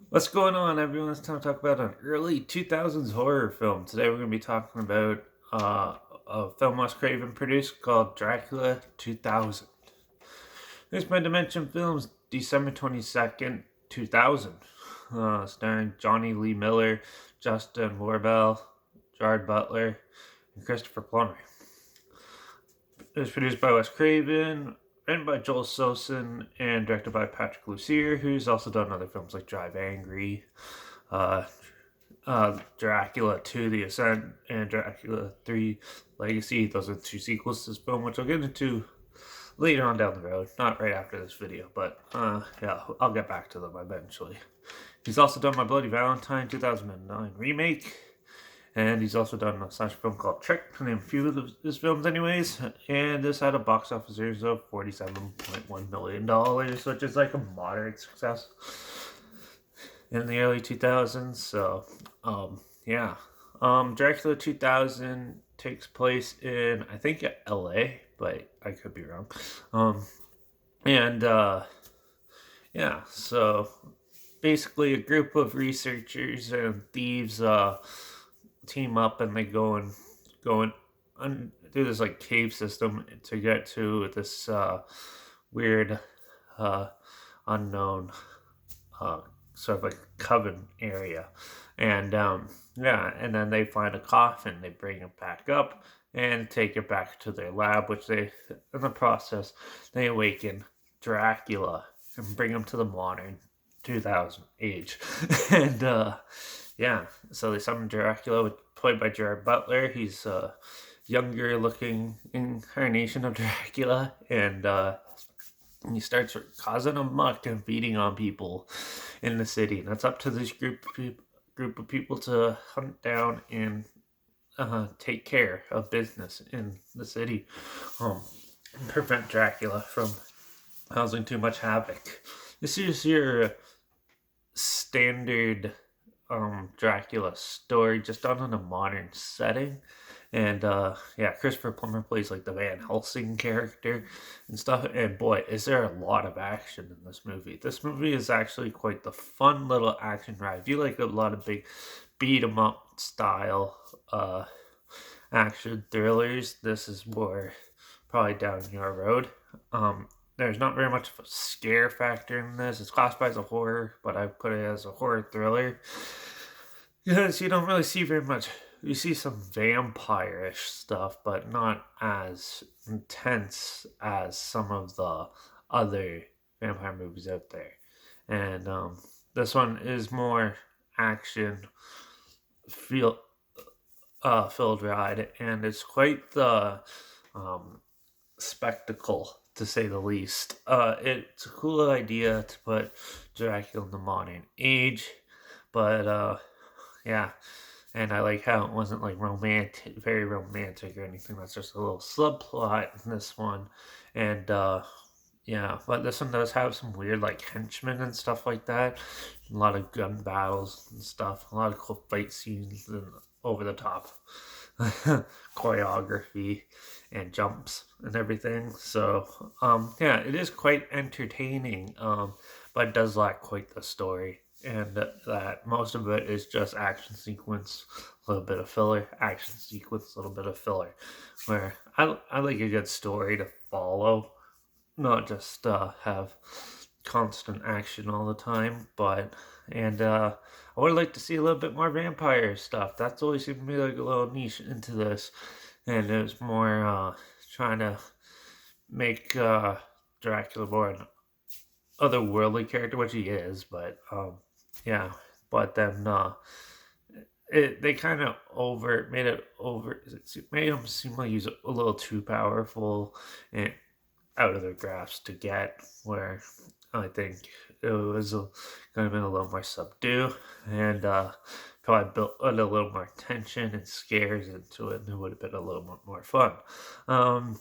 What's going on, everyone? It's time to talk about an early 2000s horror film. Today we're going to be talking about a film Wes Craven produced called Dracula 2000. This by Dimension Films, December 22nd, 2000. Starring Johnny Lee Miller, Justin Warbell, Gerard Butler, and Christopher Plummer. It was produced by Wes Craven, written by Joel Sosin, and directed by Patrick Lussier, who's also done other films like Drive Angry, uh, Dracula 2 The Ascent, and Dracula 3 Legacy. Those are the two sequels to this film, which I'll get into later on down the road. Not right after this video, but yeah, I'll get back to them eventually. He's also done My Bloody Valentine 2009 remake, and he's also done a slasher film called Trick, to name a few of his films, anyways. And this had a box office earnings of $47.1 million, which is like a moderate success in the early 2000s. So, yeah. Dracula 2000 takes place in, I think, LA, but I could be wrong. And, yeah, so basically a group of researchers and thieves, team up and they do this like cave system to get to this weird uh, unknown uh, sort of like coven area, and yeah, and then they find a coffin, they bring it back up and take it back to their lab, which they in the process they awaken Dracula and bring him to the modern 2000 age. And yeah, so they summon Dracula, played by Gerard Butler. He's a younger looking incarnation of Dracula, and he starts causing a muck and beating on people in the city. And it's up to this group of people to hunt down and take care of business in the city, and prevent Dracula from causing too much havoc. This is your standard Dracula story, just done in a modern setting. And yeah, Christopher Plummer plays like the Van Helsing character and stuff. And boy, is there a lot of action in this movie. This movie is actually quite the fun little action ride. If you like a lot of big beat 'em up style action thrillers, this is more probably down your road. There's not very much of a scare factor in this. It's classified as a horror, but I put it as a horror thriller because you don't really see very much. You see some vampire-ish stuff, but not as intense as some of the other vampire movies out there. And this one is more action feel filled ride, and it's quite the um, spectacle, to say the least. It's a cool idea to put Dracula in the modern age, but yeah, and I like how it wasn't like romantic, very romantic or anything. That's just a little subplot in this one, and yeah, but this one does have some weird like henchmen and stuff like that. A lot of gun battles and stuff. A lot of cool fight scenes and over the top choreography and jumps and everything. So yeah, it is quite entertaining, but it does lack quite the story. And that most of it is just action sequence, a little bit of filler, action sequence, a little bit of filler. Where I like a good story to follow, not just have constant action all the time. But and I would like to see a little bit more vampire stuff. That's always seemed to be like a little niche into this, and it was more trying to make Dracula more an otherworldly character, which he is. But yeah, but then they kind of made him seem like he's a little too powerful and out of their grasp to get, where I think it was going to have been a little more subdued, and probably built a little more tension and scares into it, and it would have been a little more fun. Um,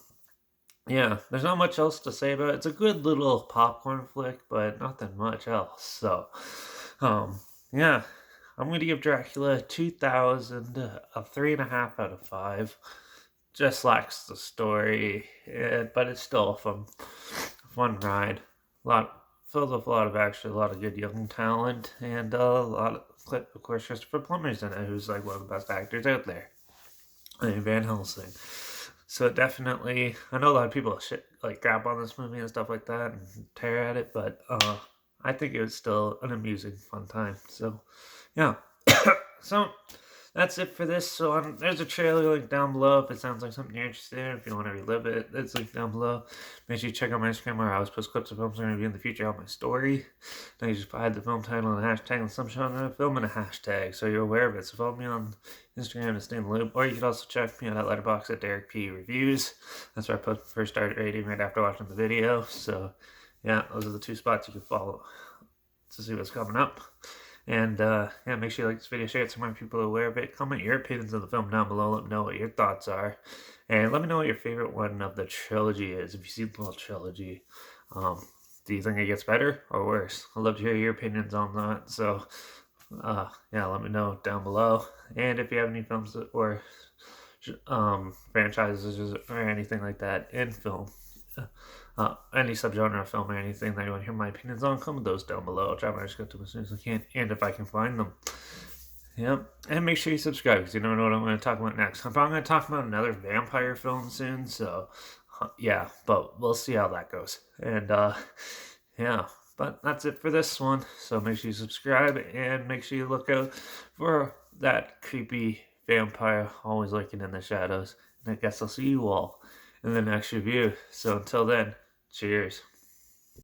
yeah, there's not much else to say about it. It's a good little popcorn flick, but nothing much else. So, yeah, I'm going to give Dracula 2000 a 3.5 out of 5. Just lacks the story, but it's still a fun ride. A lot filled with a lot of actually a lot of good young talent, and of course, Christopher Plummer's in it, who's like one of the best actors out there. And Van Helsing. So definitely, I know a lot of people like crap on this movie and stuff like that and tear at it, but I think it was still an amusing, fun time. So, yeah. So that's it for this. So there's a trailer link down below if it sounds like something you're interested in. If you want to relive it, it's linked down below. Make sure you check out my Instagram where I always post clips of films I'm going to review in the future on my story. Then you just provide the film title and a hashtag and some shot on a film and a hashtag so you're aware of it. So follow me on Instagram to stay in the loop. Or you can also check me out at Letterbox at Derek P Reviews. That's where I post the first started rating right after watching the video. So yeah, those are the two spots you can follow to see what's coming up. And yeah, make sure you like this video, share it so more people are aware of it. Comment your opinions of the film down below. Let me know what your thoughts are. And let me know what your favorite one of the trilogy is. If you see the whole trilogy, do you think it gets better or worse? I'd love to hear your opinions on that. So yeah, let me know down below. And if you have any films or franchises or anything like that in film, any subgenre of film or anything that you want to hear my opinions on, comment those down below. I'll try my best to get to them as soon as I can, and if I can find them. Yep, and make sure you subscribe because you never know what I'm going to talk about next. I'm probably going to talk about another vampire film soon, so yeah, but we'll see how that goes. And yeah, but that's it for this one. So make sure you subscribe and make sure you look out for that creepy vampire always lurking in the shadows. And I guess I'll see you all in the next review. So until then, cheers.